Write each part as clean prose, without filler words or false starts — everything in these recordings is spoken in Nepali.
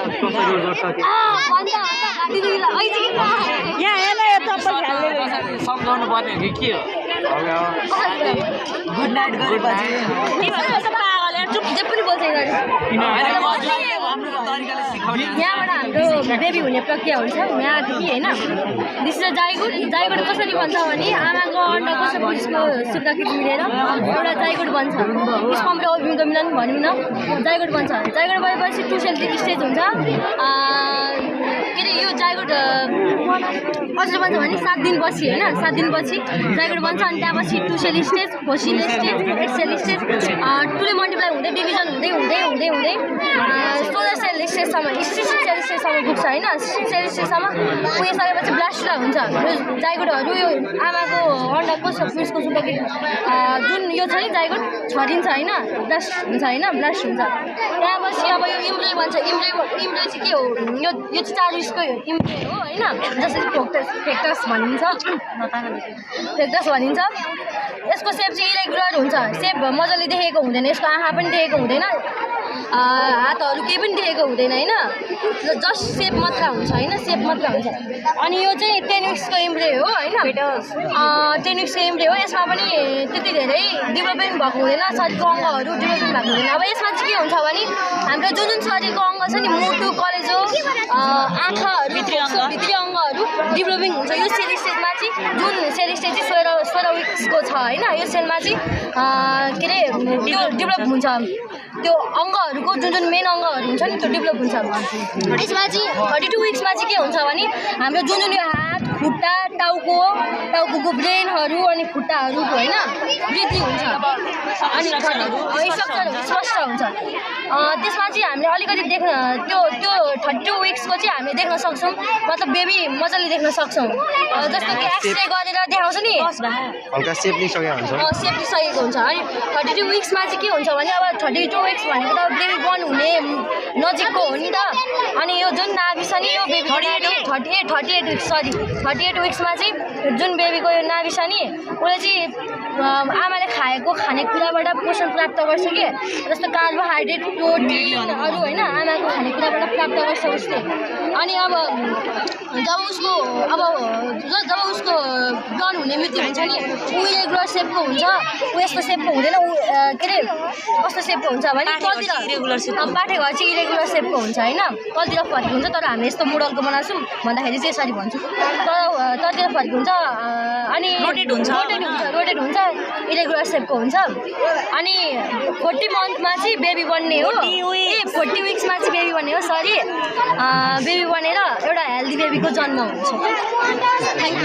कसरी गर्छ कि यहाँ हेर्न यो चप्पल खेल्ने सम्झाउनु पर्ने हो कि के हो गुड नाइट गरेपछि तिमीहरू कस्तो पागल यार चुप जे पनि बोल्दैन यहाँबाट हाम्रो बेबी हुने प्रक्रिया हुन्छ यहाँदेखि होइन दिस इज जाइगुड जाइगुड कसरी बन्छ भने आमाको अन्डा कसरी पुरुषको सुत्दाखेरि मिलेर एउटा जाइगुड बन्छ त्यसमा हाम्रो अभिमुख मिलन भनौँ न जाइगुड बन्छ जाइगुड भएपछि टु सेल स्टेज हुन्छ के अरे यो जाइगुड कसरी बन्छ भने 7 दिनपछि होइन 7 दिनपछि जाइगुड बन्छ अनि त्यहाँपछि two cell stage 4 cell stage 8 cell stage टुले मल्टिप्लाई हुँदै डिभिजन हुँदै हुँदै हुँदै हुँदै 16 सेल स्टेजसम्म 16 सेल स्टेजसम्म पुग्छ होइन 16 सेल स्टेजसम्म पुगिसकेपछि ब्लास्टुला हुन्छ यो जाइगुडहरू यो आमाको अन्डाको पुरुषको सुत्दाखेरि जुन यो छ नि जाइगुड छरिन्छ होइन ब्लास्ट हुन्छ होइन ब्लास्ट हुन्छ त्यहाँपछि अब यो इम्ब्रे भन्छ इम्ब्रे चाहिँ के हो यो चाहिँ 4 उयसको इम्ब्रे हो होइन जसरी फेक्टस भनिन्छ फेक्टस भनिन्छ यसको सेप चाहिँ इरेगुलर हुन्छ सेप मजाले देखेको हुँदैन यसको आँखा पनि देखेको हुँदैन हातहरू केही पनि देखेको हुँदैन होइन जस्ट सेप मात्र हुन्छ होइन सेप मात्र हुन्छ अनि यो चाहिँ 10 विक्सको इम्ब्रे हो होइन 10 विक्सको इम्ब्रे हो यसमा पनि त्यति धेरै डेभलपमेन्ट भएको हुँदैन शरीरको अङ्गहरू डेभलपमेन्ट भएको हुँदैन अब यसमा चाहिँ के हुन्छ भने हाम्रो जुन शरीरको अङ्ग छ नि मुटु कलेजो आँखाहरू भित्री अङ्गहरू डेभलपिङ हुन्छ यो सेल स्टेजमा चाहिँ जुन सेल स्टेज चाहिँ 16 विक्सको छ होइन यो सेलमा चाहिँ के अरे त्यो डेभलप हुन्छ त्यो अङ्गहरूको जुन मेन अङ्गहरू हुन्छ नि त्यो डेभलप हुन्छ यसमा चाहिँ 32 विक्समा चाहिँ के हुन्छ भने हाम्रो जुन यो हात खुट्टा टाउको ब्रेनहरू अनि खुट्टाहरूको होइन वृद्धि हुन्छ अनि स्ट्रक्चरहरू स्पष्ट हुन्छ त्यसमा चाहिँ हामीले अलिकति देख्न त्यो 32 विक्सको चाहिँ हामीले देख्न सक्छौँ मतलब बेबी मजाले देख्न सक्छौँ जस्तो कि एक्सरे गरेर देखाउँछ नि हल्का सेप लिइसकेको हुन्छ अनि 32 विक्समा चाहिँ के हुन्छ भने अब 32 विक्स भनेको त बेबी बर्न हुने नजिकको हो नि त अनि यो जुन नाभि छ नि यो बेबी 38 विक्समा चाहिँ जुन बेबीको यो नाभि छ नि उसले चाहिँ आमाले खाएको खानेकुराबाट पोषण प्राप्त गर्छ कि जस्तो कार्बोहाइड्रेट प्रोटिनहरू होइन आमाको खानेकुराबाट प्राप्त गर्छ उसले अनि अब जब उसको बर्न हुने मृत्यु हुन्छ नि ऊ इरेगुलर सेपको हुन्छ ऊ यस्तो सेपको हुँदैन के अरे कस्तो सेपको हुन्छ भने तलतिर पाठे घर चाहिँ इरेगुलर सेपको हुन्छ होइन तलतिर फर्की हुन्छ तर हामी यस्तो मोडलको बनाउँछौँ भन्दाखेरि चाहिँ यसरी भन्छु तलतिर फर्की हुन्छ अनि रोटेट हुन्छ इरेगुलर सेपको हुन्छ अनि 40 मन्थमा चाहिँ बेबी बन्ने हो 40 विक्समा चाहिँ बेबी बन्ने हो सरी बेबी बनेर एउटा हेल्दी बेबीको जन्म हुन्छ थ्याङ्क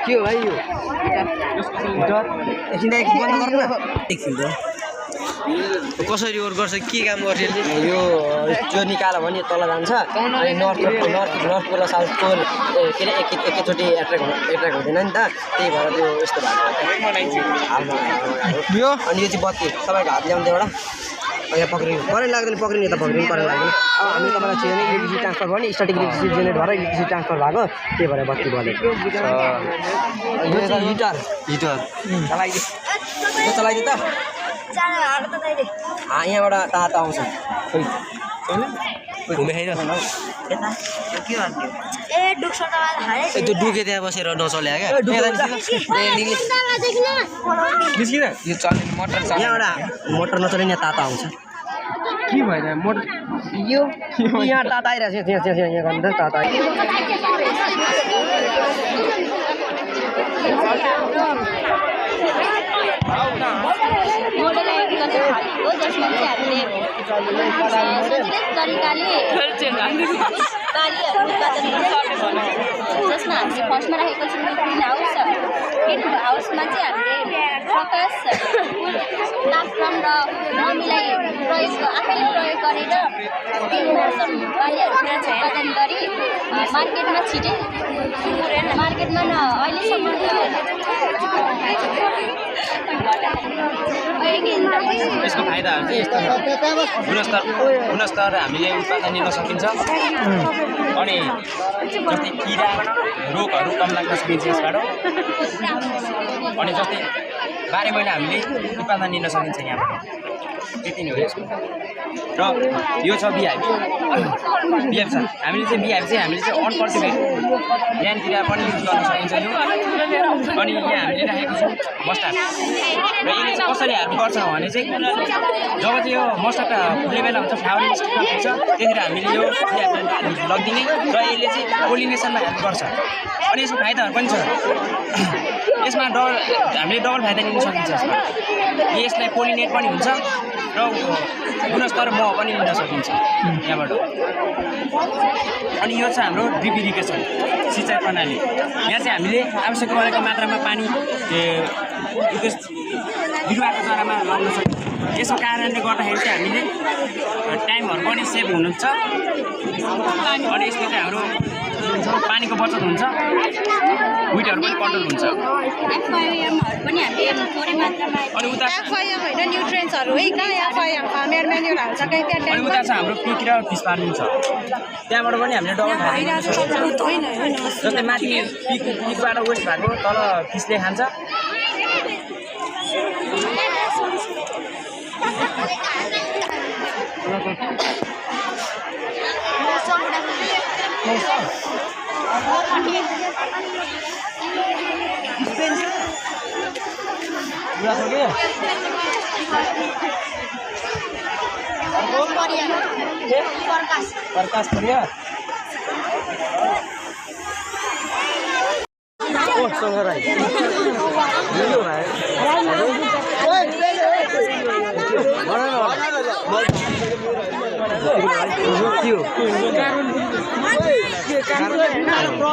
के हो भाइ यो एकछिन बन्द गर्नु न एकछिन कसरी वर्क गर्छ के काम गर्छ यो जो निकाल्यो भने तल जान्छ अनि नर्थ पोल साउथ पोल के अरे एकैचोटि एट्र्याक्ट हुँदैन नि त त्यही भएर त्यो यस्तो भएको यो अनि यो चाहिँ बत्ती तपाईँको हात ल्याउँदै एउटा यहाँ पक्रिनु करेन्ट लाग्दैन पक्रिनु यता पक्रिनु करेन्ट लाग्दैन हामी तपाईँलाई चाहिँ इलेक्ट्रिसिटी ट्रान्सफर भयो नि स्ट्याटिक इलेक्ट्रिसिटी जेनेरेट भएर इलेक्ट्रिसिटी ट्रान्सफर भएको त्यही भएर बत्ती बलेको यो चाहिँ हिटर चलाइदियो त यहाँबाट तातो आउँछ त्यो डुके त्यहाँ बसेर नचल्या क्या मोटर नचल्ने यहाँ तातो आउँछ के भएर मोटर यो यहाँ तातो आइरहेको छ यहाँ गर्नु त तातो हो जसमा चाहिँ हामीले तरिकाले बालीहरू उत्पादन गर्छौँ जसमा हामीले फर्स्टमा राखेको छौँ ग्रिन हाउस ग्रिन हाउसमा चाहिँ हामीले प्रकाश तापक्रम र नमीलाई आफैले प्रयोग गरेर त्यो मौसम बालीहरू उत्पादन गरी मार्केटमा छिटै मार्केटमा अहिलेसम्म यसको फाइदाहरू चाहिँ यस्तो गुणस्तर हामीले उत्पादन लिन सकिन्छ अनि जस्तै किरा रोगहरू कम लाग्न सकिन्छ यसबाट अनि जस्तै 12 महिना हामीले उत्पादन लिन सकिन्छ यहाँबाट त्यति नै हो यसको र यो छ बिहाइभ छ हामीले चाहिँ बिहाइभ चाहिँ हामीले चाहिँ अनकल्टिभेट ल्यान्डतिर पनि युज गर्न सकिन्छ यो अनि यहाँ हामीले राखेको छौँ मस्टर्ड र यसले चाहिँ कसरी हेल्प गर्छ भने चाहिँ जब चाहिँ यो मस्टर्ड फुल्ने बेला हुन्छ फ्लावरिङ स्टेजमा पुग्छ त्यतिखेर हामीले यो बिहाइभ लगिदिने र यसले चाहिँ पोलिनेसनमा हेल्प गर्छ अनि यसको फाइदाहरू पनि छ यसमा हामीले डबल फाइदा लिन सकिन्छ यसमा यसलाई पोलिनेट पनि हुन्छ र गुणस्तर मह पनि लिन सकिन्छ यहाँबाट अनि यो छ हाम्रो ड्रिप इरिगेसन सिँचाइ प्रणाली यहाँ चाहिँ हामीले आवश्यक परेको मात्रामा पानी बिरुवाको जरामा लगाउन सकिन्छ यसको कारणले गर्दाखेरि चाहिँ हामीले टाइमहरू पनि सेभ हुनुहुन्छ अनि यसले चाहिँ हाम्रो पानीको बचत हुन्छ विटहरू पनि कन्ट्रोल हुन्छ अनि उता छ हाम्रो पिक र फिस फार्मिङ छ त्यहाँबाट पनि हामीले डबल फाइदा जस्तै माथि पिकबाट वेस्ट भएको तल फिसले खान्छ प्रकाश परिया ओ संगराई यो भाइ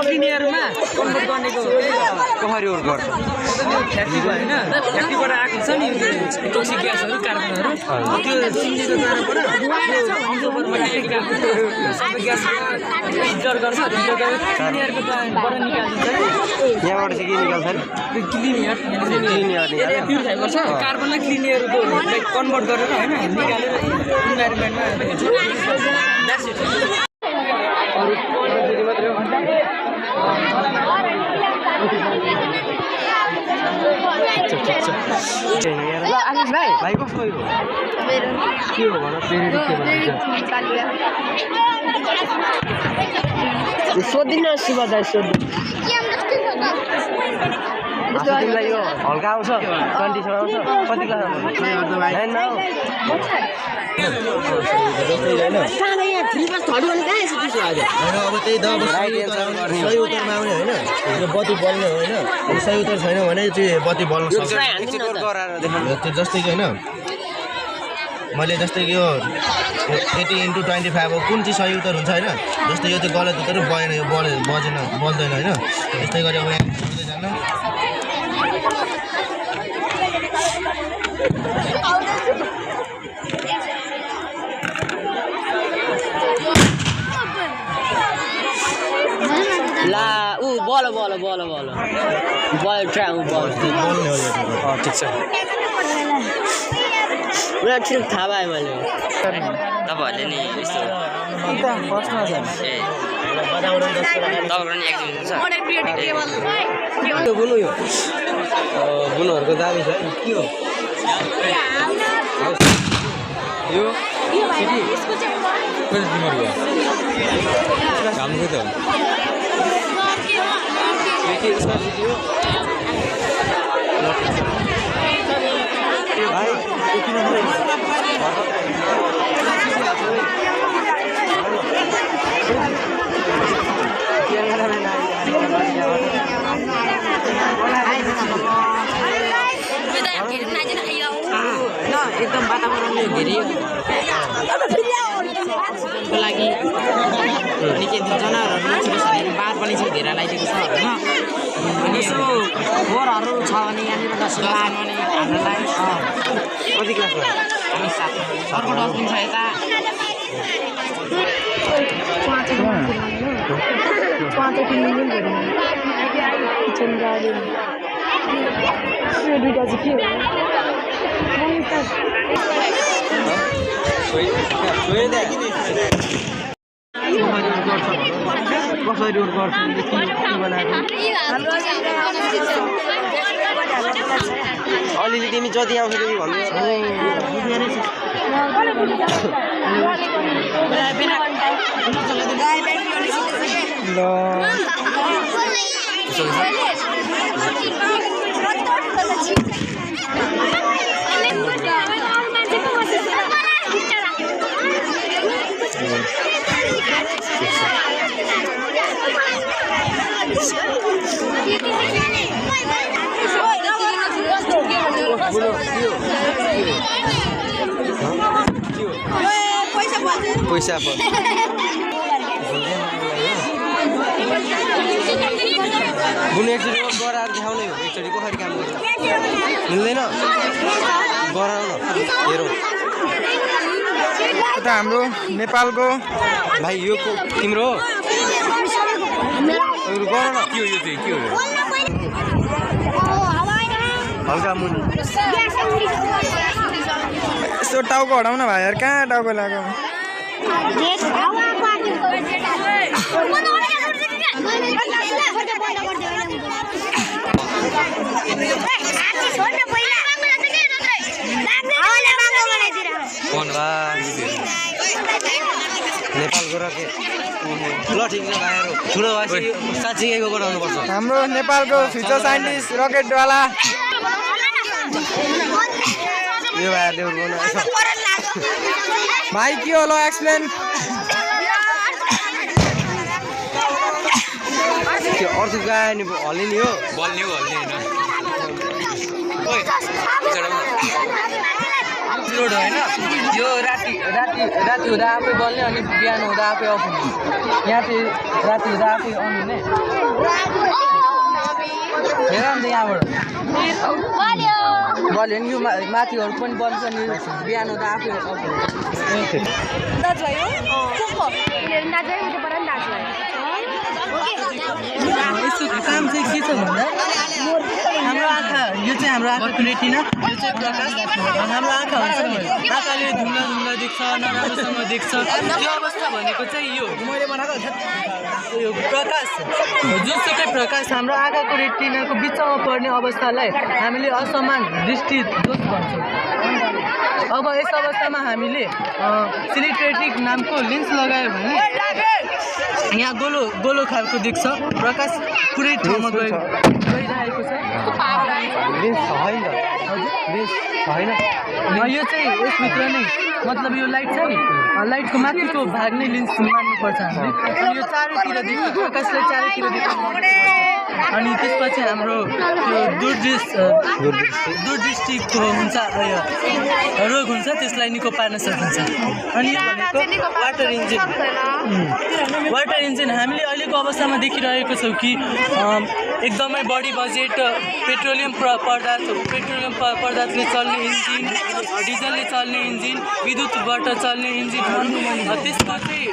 क्लिनियरमा कन्भर्ट गर्नेको कसरी वर्क गर्छ फ्याक्ट्रीको होइन फ्याक्ट्रीबाट आएको छ नि टोक्सिक ग्यासहरू कार्बनहरू त्यो चिन्नेको द्वाराबाट सबै ग्यास फिल्टर गर्छ फिल्टर गरेर क्लिनियरको द्वाराबाट निकालिन्छ यहाँबाट चाहिँ के निकाल्छ क्लिनियर प्युरिफाई गर्छ कार्बनलाई क्लिनियरको कन्भर्ट गरेर होइन निकालेर इन्भाइरोमेन्टमा आशिष भाइ कसको हो के हो भन सोधिदिनु शिव दाइ तिमीलाई यो हल्का आउँछ 20 आउँछ कति क्लास अब त्यही दबाई सही उत्तरमा आउने होइन यो बत्ती बल्ने होइन सही उत्तर छैन भने चाहिँ बत्ती बल्न सक्छ त्यो जस्तै कि होइन मैले जस्तै कि यो 80x25 हो कुन चाहिँ सही उत्तर हुन्छ होइन जस्तै यो चाहिँ गलत उत्तर बजेन यो बल्दैन होइन त्यस्तै गरी अब यहाँ जान्न ला ऊ बल ट्राई बोल्ने हो यो ठिक छ पुरा ठिक थाहा पाएँ मैले तपाईँहरूले नि यस्तो तपाईँको नि एक्जिबिसन छ बुनु यो बुनुहरूको दाबी छ के हो यो कति बिमार भयो हाम्रो एकदम वातावरणले घेरियो को लागि अनि के जनावरहरू बार पनि छ घेरा लगाइदिएको छ होइन अनि यसो बोरहरू छ भने यहाँनिर लाग्यो भने हामीलाई कति क्लासमा हामी 7 अर्को डस्टबिन छ यता कसरी अलिअलि तिमी जति आउँछ त्यति पैसा बुनु एकचोटि गराएर देखाउने हो एकचोटि कसरी काम गर्छ मिल्दैन गराउ न हेरौँ त हाम्रो नेपालको भाइ यो तिम्रो हो गर न के हो यो चाहिँ के हो हल्का मुनि यसो टाउको हटाउन भाइ यार कहाँ टाउको लाग्यो नेपालको रके ल ठिक छ भाइहरू ठुलो भएपछि साँच्चीको गराउनुपर्छ हाम्रो नेपालको फ्युचर साइन्टिस्ट रकेटवाला यो भाइहरूले भाइ के होला एक्सप्लेन त्यो अर्को गाए नि हल्ने नि हो बल्ने हो हल्ने होइन होइन यो राति हुँदा आफै बल्ने अनि बिहान हुँदा आफै अफ हुने यहाँ चाहिँ राति हुँदा आफै अन हुने हेर अन्त यहाँबाट बल्यो नि यो माथिहरू पनि बल्छ नि बिहान हुँदा आफै अफ हुने यस्तो काम चाहिँ के छ भन्दा हाम्रो आँखा यो चाहिँ हाम्रो आँखाको रेटिना यो चाहिँ प्रकाश हाम्रो आँखा हुन्छ नि आँखाले धुम्ला धुम्ला देख्छ नराम्रोसँग देख्छ त्यो अवस्था भनेको चाहिँ यो मैले बनाएको यो प्रकाश जुनसुकै प्रकाश हाम्रो आँखाको रेटिनाको बिचमा पर्ने अवस्थालाई हामीले असमान दृष्टि दोष भन्छौँ अब यस अवस्थामा हामीले सिलिट्रेटिक नामको लेन्स लगायो भने यहाँ गोलो गोलो खालको देख्छ प्रकाश पुरै ठाउँमा गइरहेको छ यो चाहिँ यसभित्र नै मतलब यो लाइट छ नि लाइटको माथिको भाग नै लेन्स मान्नुपर्छ हामीले अनि यो चारैतिर देख्छ प्रकाशलाई चारैतिर देख्छ अनि त्यसपछि हाम्रो त्यो दूरदृष्टिको हुन्छ रोग हुन्छ त्यसलाई निको पार्न सकिन्छ अनि यो भनेको वाटर इन्जिन हामीले अहिलेको अवस्थामा देखिरहेको छौँ कि एकदमै बढी बजेट पेट्रोलियम पदार्थले चल्ने इन्जिन डिजलले चल्ने इन्जिन विद्युतबाट चल्ने इन्जिन त्यसको चाहिँ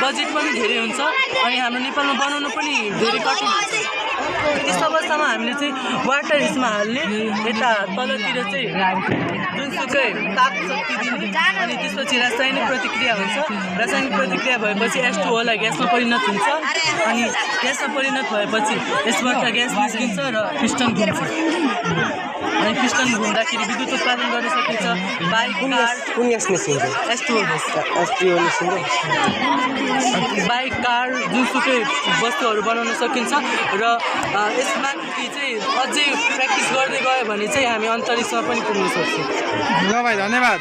बजेट पनि धेरै हुन्छ अनि हाम्रो नेपालमा बनाउनु पनि धेरै कठिन हुन्छ त्यस्तो अवस्थामा हामीले चाहिँ वाटर हिसमा हाल्ने यता तलतिर चाहिँ जुनसुकै ताप शक्ति दिने अनि त्यसपछि रासायनिक प्रतिक्रिया हुन्छ रासायनिक प्रतिक्रिया भएपछि H2O लाई ग्यासमा परिणत हुन्छ अनि ग्यासमा परिणत भएपछि यसबाट ग्यास निस्किन्छ र पिस्टन घुम्छ अनि पिस्टन घुम्दाखेरि विद्युत उत्पादन गर्न सकिन्छ बाइक कार कुन ग्यास निस्किन्छ H2O बाइक कार जुनसुकै वस्तुहरू बनाउन सकिन्छ र यसमा चाहिँ अझै प्र्याक्टिस गर्दै गयो भने चाहिँ हामी अन्तरिक्षमा पनि पुग्न सक्छौँ ल भाइ धन्यवाद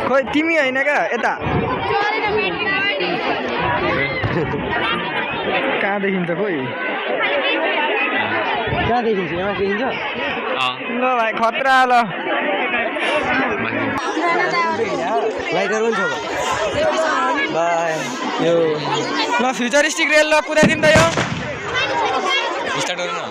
खोइ तिमी होइन क्या यता कहाँ देखिन्छ खोइ कहाँ देखिन्छ यहाँ देखिन्छ ल भाइ खतरा ल लाइटर पनि छ बाई यो ल फ्युचरिस्टिक रेल ल कुदाइदिउँ त यो स्टार्ट गरौँ न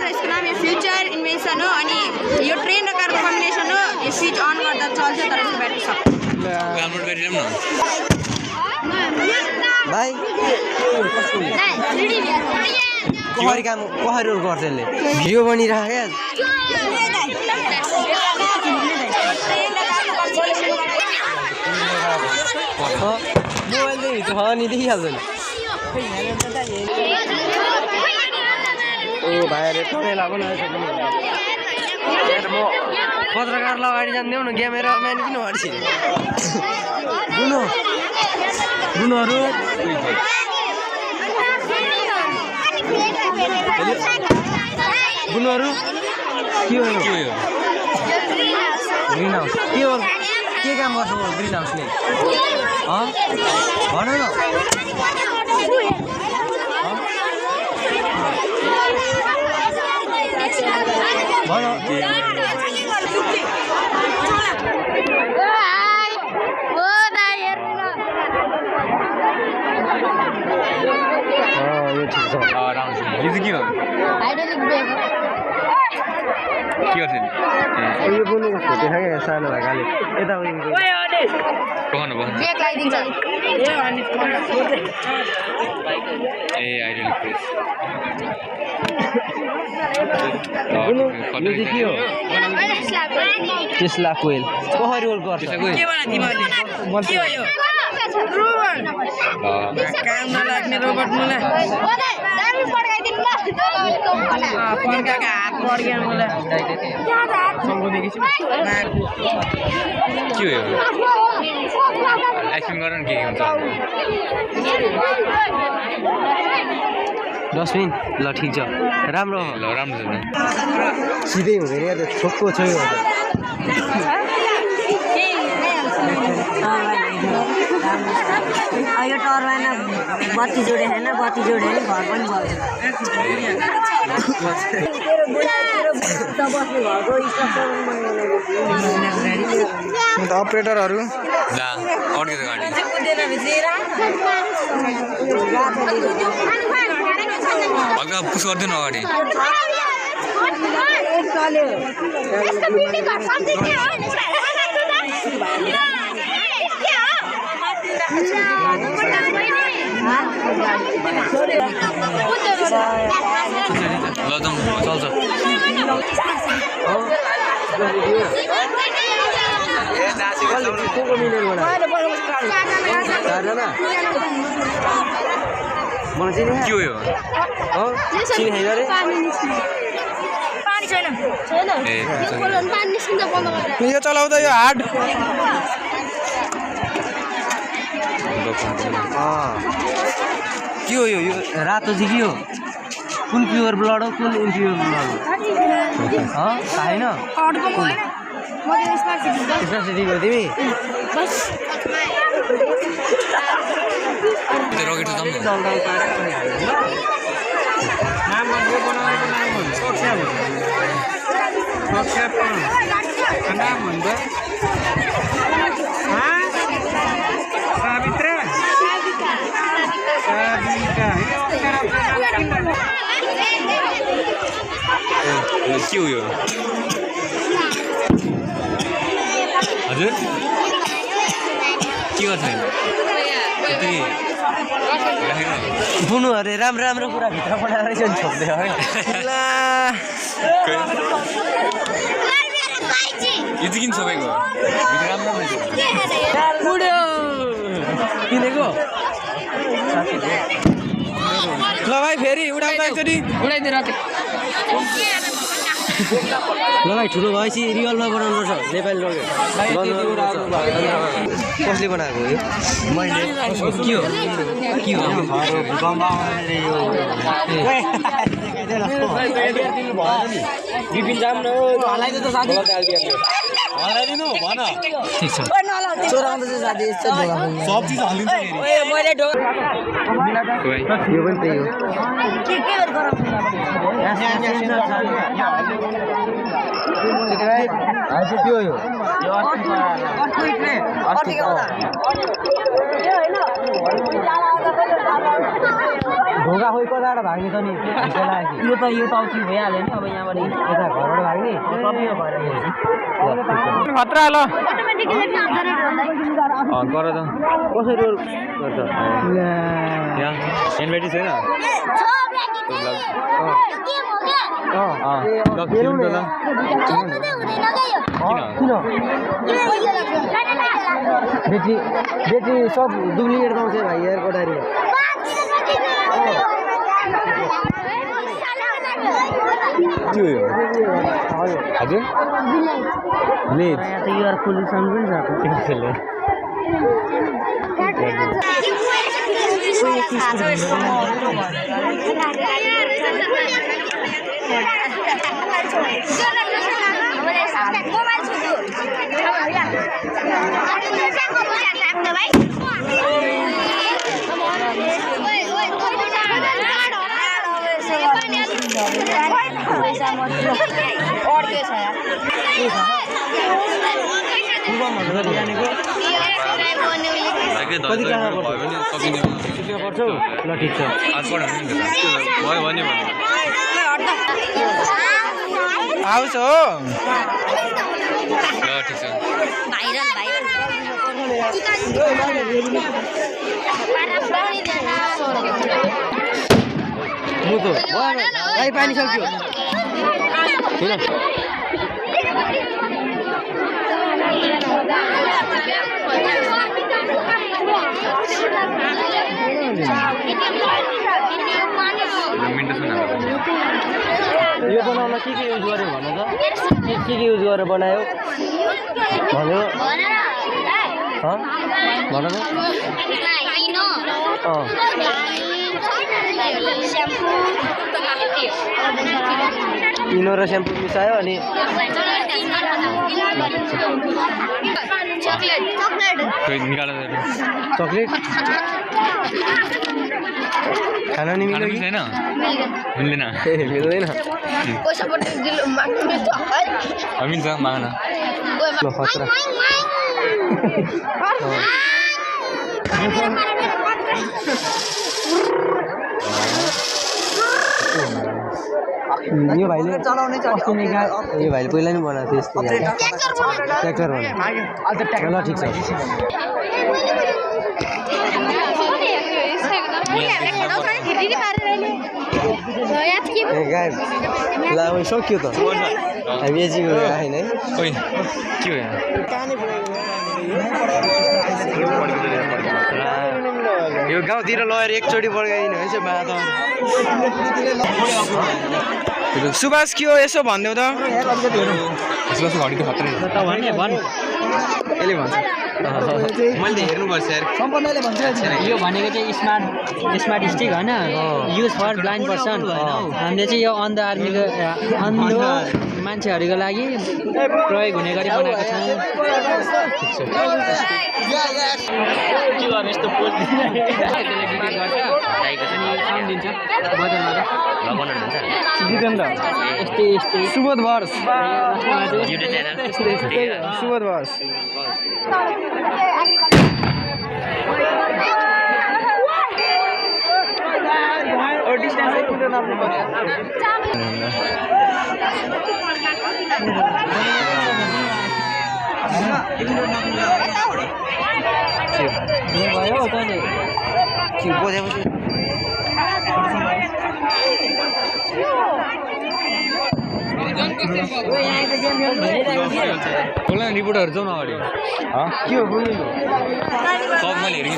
यसको नाम यो फ्युचर इन्भेन्सन हो अनि यो ट्रेन र कारको कम्बिनेसन हो यो स्विच अन गर्दा चल्छ तर यसको ब्याट्री सक्छ हाम्रो ब्याट्री ल्याउँ न भाइ कसरी काम कसरी गर्छ यसले भिडियो बनिरहेको क्या मोबाइल चाहिँ हिजो नि देखिहाल्छ नि ओ भाइहरू तपाईँलाई बनाएको म पत्रकारलाई अगाडि जान्थ्यौ न क्यामेराम्यान किन अगाडि बुनु बुनुहरू बुनुहरू के हो ग्रिन हाउस के हो के काम गर्छ ग्रिन हाउसले भन न भन यो ठिक छ राम्रो छ यो चाहिँ के हो के गर्छ यो बुनुको फोटो छ क्या सानो भएकाले यता बहन ए आइडल प्रेस के हो टेस्ला कोइल कसरी रोल गर्छ काम नलाग्ने रोबोट मलाई पंखाका हात पड्यो मलाई के हो एक्सन गर न के हुन्छ 10 मिनट ल ठिक छ राम्रो ल राम्रो छ सिधै हुँदैन क्या त्यो छोक्को छ यो यो टर्बाइन बत्ती जोडे होइन बत्ती जोडे घर पनि अन्त अपरेटरहरू ला अड्के त गाडी हल्का पुस गर्दैन अगाडि लदम चल्छ के हो यो चलाउँदा यो हार्ड के हो यो रातो चाहिँ के हो कुन प्योर ब्लड हो कुन इम्प्योर ब्लड हो थाहा छैन सिटीको तिमी रकेट के हो यो हजुर के गर्छ बुनु अरे राम्रो राम्रो कुरा भित्र बनाएर चाहिँ छोड्दै है यो चाहिँ किन सबैको भित्र राम्रो किनेको ल भाइ फेरि उडाउँदा एकचोटि उडाइदिएर ल भाइ ठुलो भएपछि रियलमा बनाउनुपर्छ नेपाली लगेर कसले बनाएको हो यो मैले के हो विपिन जाम न हलाइदिनु त साथी हराइदिनु भन ठिक छ चोराउँदा चाहिँ साथी यस्तो सब चिज हालिन्छ मैले यो पनि त्यही हो के गराउँछु के हो यो ढोका खोइ कताबाट भाग्ने त नि यो त औची भइहाल्यो नि अब यहाँबाट यता घरबाट भाग्ने सबै भएर खतरा ल गर त कसरी गर्छ यहाँ एनभाइटी छैन किन ब्याट्री सब डुप्लिकेट पाउँछ भाइ यार कोठारी के हो यो हजुर ब्लेड त एयर पोल्युसन पनि छ गर्छौ ल ठिक छ भयो भने आउँछ हो ल ठिक छ भाइ पानी सक्यो यो बनाउन के युज गर्यो भन त के युज गरेर बनायो भन्यो भन त इनो र स्याम्पू मिसायो अनि चक्लेट खाना नि मिल्यो कि छैन मिल्दैन मिल्दैन मिल्छ माग्न ल खतरा यो भाइले चलाउने यो भाइले पहिला नि बनाएको थियो यस्तो ट्र्याक्टर ल ठिक छ ल सक्यो त हामी एकछिन आएन है ओइ के हो यहाँ यो गाउँतिर लगेर एकचोटि बड्काइदिनु है माता सुभाष के हो यसो भनिदेऊ त घडी त खत्रै यसले भन्छ मैले हेर्नुपर्छ यार सम्पूर्णले भन्छ यो भनेको चाहिँ स्मार्ट स्टिक होइन युज फर ब्लाइन्ड पर्सन हामीले चाहिँ यो अन्ध आर्मीको अन्ध मान्छेहरूको लागि प्रयोग हुने गरी बनाएको छौँ सुबोध वर्ष सुबोध वर्ष बोला रिपोर्टहरू जाउँ न अगाडि के हो बोल्नु सब मैले हेरेको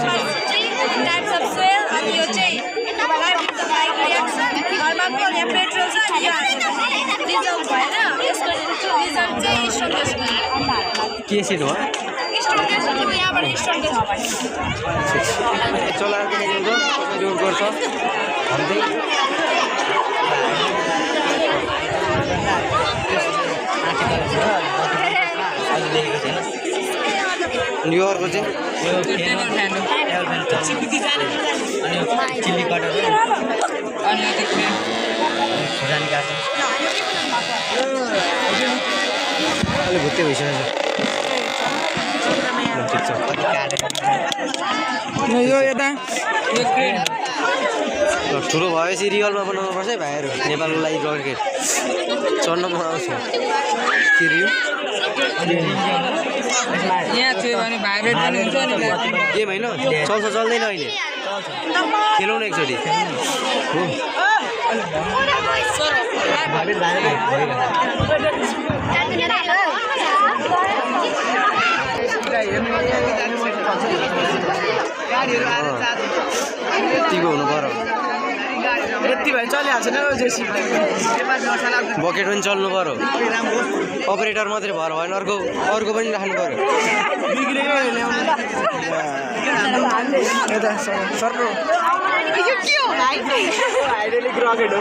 के सिट हो चलाएको युज गर्छ यो अर्को चाहिँ चिल्ली कटर खुर्सानी काट्छ अलि भुत्ते भइसक्यो यो यता ठुलो भएपछि रियलमा बनाउनु पर्छ है भाइहरू नेपालको लागि क्रिकेट चढ्न म आउँछु रियो यहाँ थियो भने भाइब्रेट पनि हुन्छ नि गेम होइन चल्छ चल्दैन अहिले खेलौँ न एकचोटि यतिको हुनु पर्यो यति भाइ चलिहाल्छ नि बकेट पनि चल्नु पर्यो अपरेटर मात्रै भएर भएन अर्को पनि राख्नु पर्यो यता सर्को हाइड्रोलिक रकेट हो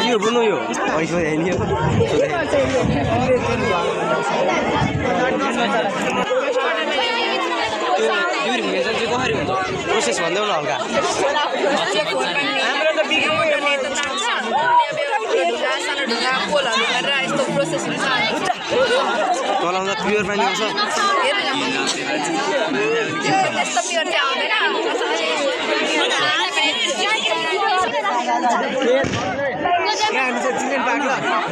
यो बुनु यो पैसा हेर्ने प्युरिफिकेसन चाहिँ कसरी हुन्छ प्रोसेस भन्दै न हल्का हाम्रो त सानो ढुङ्गा पोलहरू गरेर यस्तो प्रोसेसहरू चलाउँदा प्योर पानी आउँछ त्यस्तो प्योर चाहिँ आउँदैन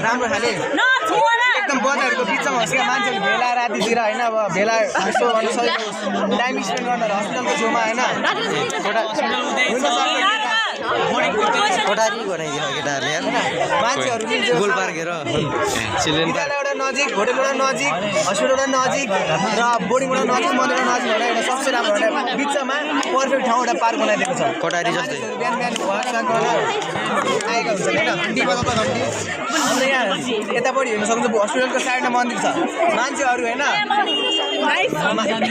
राम्रो खाले एकदम बजारको बिचमा होस् क्या मान्छेले भेला रातितिर होइन अब भेला यस्तो गर्नु सकेको टाइम स्पेन्ड गर्न हस्पिटलको छेउमा होइन कोठारी बनाइदियो केटाहरूले मान्छेहरू गोल पार्केर चिल्ड्रेन पार्क एउटा नजिक होटलबाट नजिक हस्पिटलबाट नजिक र बोर्डिङबाट नजिक मन्दिरबाट नजिक भनेर एउटा सबसे राम्रो भनेर बिचमा पर्फेक्ट ठाउँ एउटा पार्क बनाइदिएको छ कोठारी जस्तै बिहान बिहान आएका हुन्छ होइन हाम्रो यहाँ यतापट्टि हेर्नु सक्नुहुन्छ हस्पिटलको साइडमा मन्दिर छ मान्छेहरू होइन मान्छेहरू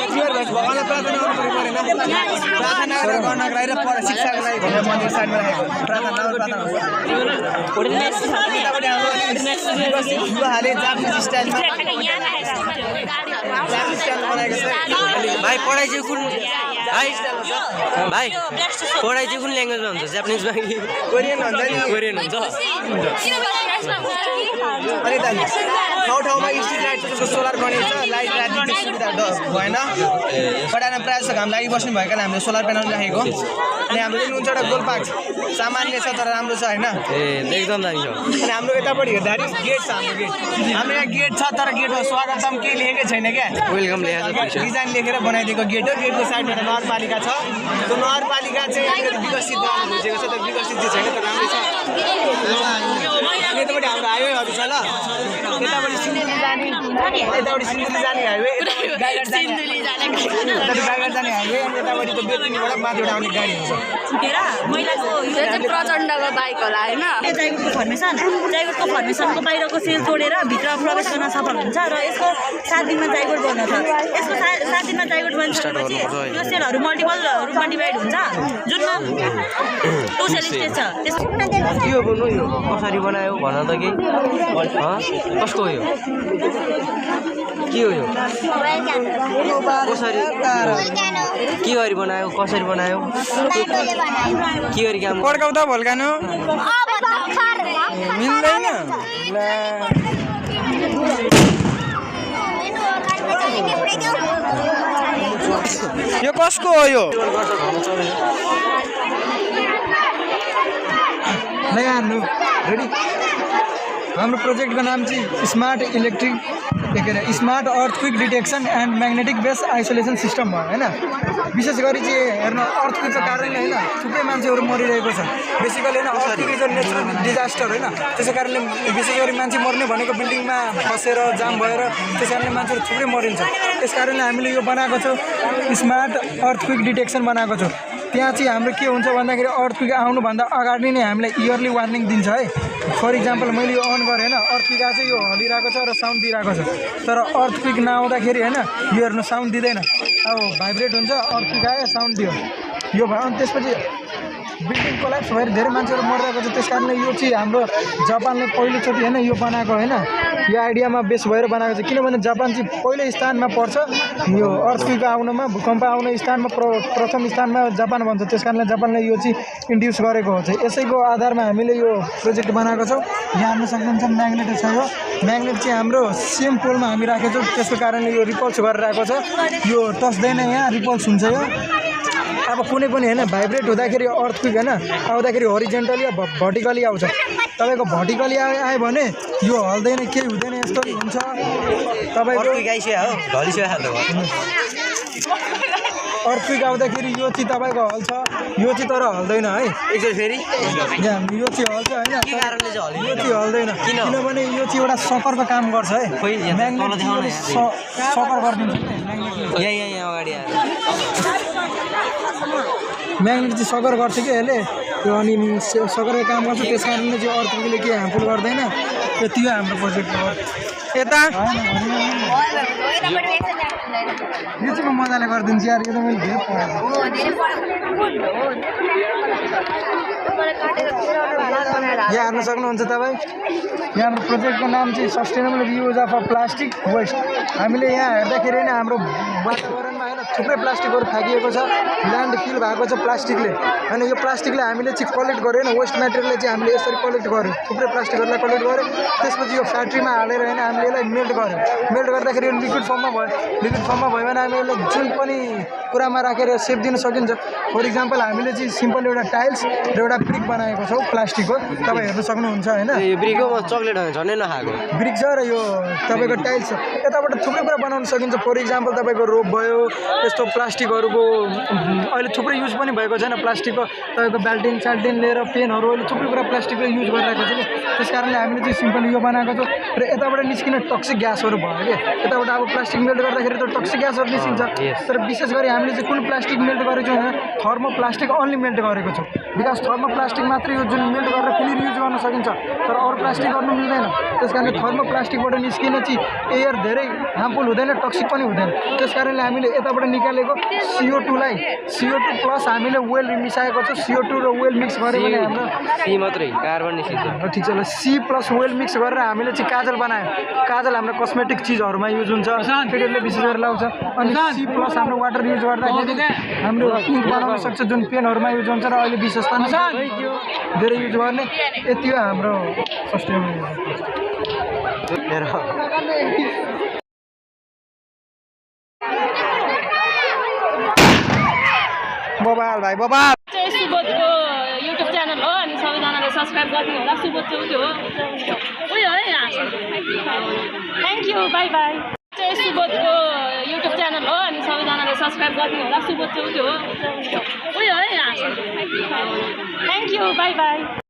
क्लियर भएपछि भगवान्लाई प्रार्थना गर्नु परेन प्रार्थना गर्नको लागि र शिक्षाको लागि भनेर मन्दिर साइडमा राखेको प्रार्थना युवाहरूले जापानिज स्टाइलमा बनाएको छ भाइ पढाइ चाहिँ कुन भाइ पढाइ चाहिँ कुन ल्याङ्ग्वेजमा हुन्छ जापानिजमा कि कोरियन हुन्छ नि कोरियन हुन्छ अनि त ठाउँ ठाउँमा स्ट्रिट लाइट जस्तो सोलर गनेको छ लाइट राति सुविधा भएन कटामा प्रायः जस्तो घाम लागिबस्नु भएकोले हामीले सोलर प्यानल राखेको अनि हाम्रो हुन्छ एउटा गोल पार्क सामान्य छ तर राम्रो छ होइन एकदम दामी छ अनि हाम्रो यतापट्टि हेर्दाखेरि गेट छ हाम्रो गेट हाम्रो यहाँ गेट छ तर गेटमा स्वागतम केही लेखेकै छैन क्या वेलकम लेखेको छ डिजाइन लेखेर बनाइदिएको गेट हो गेटको साइडमा एउटा नगरपालिका छ त्यो नगरपालिका चाहिँ अलिकति विकसित गर्न खोजेको छ तर विकसित चाहिँ छैन तर राम्रै छ यतापट्टि हाम्रो हाइवेहरू छ ल यतापट्टि सिन्धुली जाने हाइवे गाईघाट जाने हाइवे अनि यतापट्टि त बेतुनीबाट माथिबाट आउने गाडीहरू छ प्रचण्डको बाइक होला होइन जाइगुडको फर्मेसनको बाहिरको सेल तोडेर भित्र प्रवेश गर्न सफल हुन्छ र यसको 7 दिनमा जाइगुड बन्न छ यसको 7 दिनमा जाइगुड बनिसकेपछि यो सेलहरू मल्टिपल रूपमा डिभाइड हुन्छ जुनमा 2 सेल स्टेज छ के हो बुनु यो कसरी बनायो भन त के कस्तो हो यो के हो यो कसरी के गरी बनायो कसरी बनायो के गरी काम पड्काउँदा भल्कानु मिल्दैन यो कसको हो यो हान्नु रेडी हाम्रो प्रोजेक्टको नाम चाहिँ स्मार्ट इलेक्ट्रिक के अरे smart earthquake detection and magnetic base isolation system भयो होइन विशेष गरी चाहिँ हेर्नु अर्थक्विकको कारणले होइन थुप्रै मान्छेहरू मरिरहेको छ बेसिकली होइन earthquake is a natural disaster होइन त्यसै कारणले विशेष गरी मान्छे मर्ने भनेको बिल्डिङमा फसेर जाम भएर त्यस कारणले मान्छेहरू थुप्रै मरिन्छ त्यस कारणले हामीले यो बनाएको छौँ स्मार्ट अर्थक्विक डिटेक्सन बनाएको छौँ त्यहाँ चाहिँ हाम्रो के हुन्छ भन्दाखेरि अर्थक्विक आउनुभन्दा अगाडि नै हामीलाई इयरली वार्निङ दिन्छ है फर इक्जाम्पल मैले यो अन गरेँ होइन अर्थक्विक आएको छ यो हलिरहेको छ र साउन्ड दिइरहेको छ तर अर्थक्विक नआउँदाखेरि होइन यो हेर्नु साउन्ड दिँदैन अब भाइब्रेट हुन्छ अर्थक्विक आयो साउन्ड दियो यो भयो अनि त्यसपछि बिल्डिङ कोल्याप्स भएर धेरै मान्छेहरू मरिरहेको छ त्यस कारणले यो चाहिँ हाम्रो जापानले पहिलोचोटि होइन यो बनाएको होइन यो आइडियामा बेस भएर बनाएको छ किनभने जापान चाहिँ पहिलो स्थानमा पर्छ यो अर्थक्वेक आउनमा भूकम्प आउने स्थानमा प्रथम स्थानमा जापान भन्छ त्यस कारणले जापानले यो चाहिँ इन्ड्युस गरेको हो चाहिँ यसैको आधारमा हामीले यो प्रोजेक्ट बनाएको छौँ यहाँ हेर्न सक्नुहुन्छ म्याग्नेट छ यो म्याग्नेट चाहिँ हाम्रो सेम पोलमा हामी राखेको छौँ त्यसको कारणले यो रिपल्स गरेर आएको छ यो टच्दैन यहाँ रिपल्स हुन्छ यो अब कुनै पनि होइन भाइब्रेट हुँदाखेरि अर्थक्वेक होइन आउँदाखेरि हरिजेन्टली भर्टिकली आउँछ तपाईँको भर्टिकली आयो भने यो हल्दैन केही हुँदैन यस्तो हुन्छ तपाईँको अर्थक्वेक आउँदाखेरि यो चाहिँ तपाईँको हल्छ यो चाहिँ तर हल्दैन है एकचोटि फेरि यो चाहिँ हल्छ होइन यो चाहिँ हल्दैन किनभने यो चाहिँ एउटा सकरको काम गर्छ है म्याग्नेट सकर गरिदिन्छ यहाँ अगाडि आएर म्याग्नेट चाहिँ सकर गर्छ कि यसले त्यो अनि सकरको काम गर्छ त्यस कारणले चाहिँ अर्थक्वेकले केही हार्मफुल गर्दैन त्यो हाम्रो प्रोजेक्ट हो यता यो चाहिँ म मजाले गरिदिन्छु यार यो त मैले धेरै यहाँ हेर्न सक्नुहुन्छ तपाईँ यहाँ हाम्रो प्रोजेक्टको नाम चाहिँ sustainable use of plastic waste हामीले यहाँ हेर्दाखेरि होइन हाम्रो वातावरणमा होइन थुप्रै प्लास्टिकहरू फ्याँकिएको छ ल्यान्ड फिल भएको छ प्लास्टिकले अनि यो प्लास्टिकले हामीले चाहिँ कलेक्ट गऱ्यो होइन वेस्ट मेटेरियलले चाहिँ हामीले यसरी कलेक्ट गऱ्यौँ थुप्रै प्लास्टिकहरूलाई कलेक्ट गऱ्यो त्यसपछि यो फ्याक्ट्रीमा हालेर होइन हामीले यसलाई मेल्ट गऱ्यौँ मेल्ट गर्दाखेरि यो लिक्विड फर्ममा भयो भने हामी यसलाई जुन पनि कुरामा राखेर सेप दिन सकिन्छ फर इक्जाम्पल हामीले चाहिँ सिम्पल एउटा टाइल्स र एउटा ब्रिक बनाएको छौँ प्लास्टिकको तपाईँ हेर्न सक्नुहुन्छ होइन यो ब्रिकको चक्लेट झनै नखाएको ब्रिक छ र यो तपाईँको टाइल्स छ यताबाट थुप्रै कुरा बनाउन सकिन्छ फर इक्जाम्पल तपाईँको रोप भयो यस्तो प्लास्टिकहरूको अहिले थुप्रै युज पनि भएको छैन प्लास्टिकको तपाईँको बाल्टिन साल्टिन लिएर पेनहरू अहिले थुप्रै कुरा प्लास्टिकको युज गरिरहेको छ कि त्यस कारणले हामीले चाहिँ सिम्पल यो बनाएको छौँ र यताबाट निस्किने टक्सिक ग्यासहरू भयो कि यताबाट अब प्लास्टिक मेल्ट गर्दाखेरि त टक्सिक ग्यासहरू निस्किन्छ तर विशेष गरी हामीले चाहिँ कुन प्लास्टिक मेल्ट गरेको छौँ थर्मो प्लास्टिक अन्ली मेल्ट गरेको छौँ बिकज थर्मो प्लास्टिक मात्रै यो जुन मेल्ट गरेर फेरि युज गर्न सकिन्छ तर अरू प्लास्टिक गर्नु मिल्दैन त्यस कारणले थर्मो प्लास्टिकबाट निस्किने चाहिँ एयर धेरै हार्मफुल हुँदैन टक्सिक पनि हुँदैन त्यस कारणले हामीले यताबाट निकालेको CO2लाई CO2 प्लस हामीले वेल मिसाएको छ CO2 र वेल मिक्स गऱ्यो भने हाम्रो सी मात्रै कार्बन निस्किन्छ ठिक छ ल C प्लस वेल मिक्स गरेर हामीले चाहिँ काजल बनायौँ काजल हाम्रो कस्मेटिक चिजहरूमा युज हुन्छ केटीहरूले विशेष गरेर लाउँछ अनि C प्लस हाम्रो वाटर युज गर्दाखेरि हाम्रो इङ्क बनाउन सक्छ जुन पेनहरूमा युज हुन्छ र अहिले विशेषता धेरै युज गर्ने यति हो हाम्रो सस्टेनेबल बबाल भाइ बबाल चाहिँ सुबोधको युट्युब च्यानल हो अनि सबैजनाले सब्सक्राइब गरिदिनु होला सुबोध चाहिँ उयो है थ्याङ्क यू बाई बाई चाहिँ सुबोधको युट्युब च्यानल हो अनि सबैजनाले सब्सक्राइब गरिदिनु होला सुबोध चाहिँ उयो है थ्याङ्क यू बाई बाई